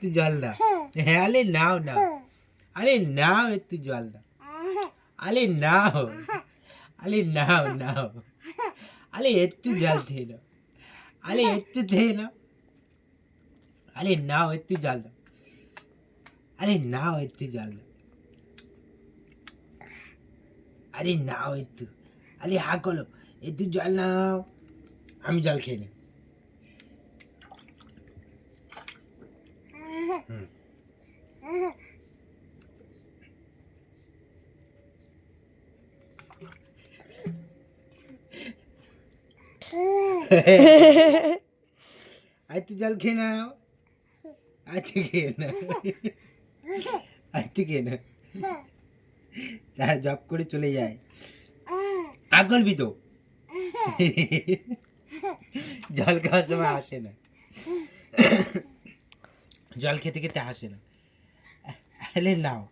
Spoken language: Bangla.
একটু জল দাও। হ্যাঁ, আরে নাও নাও, আরে নাও একটু জল দাও, আরে নাও, আরে নাও নাও, আরে একটু জল খেয়ে নাও, আরে একটু খেয়ে নাও, আরে নাও একটু জল দাও, আরে নাও একটু জল দাও, আরে নাও একটু, আরে হা করো, একটু জল নাও, আমি জল খেয়ে নিই। আরেকটু জল খেয়ে নাও, আরেকটু খেয়ে নাও, আরেকটু খেয়ে নাও, তারা জব করে চলে যায়। আগলবি তো জল খাওয়ার সময় আসে না, জল খেতে খেতে আসে না, আরে নাও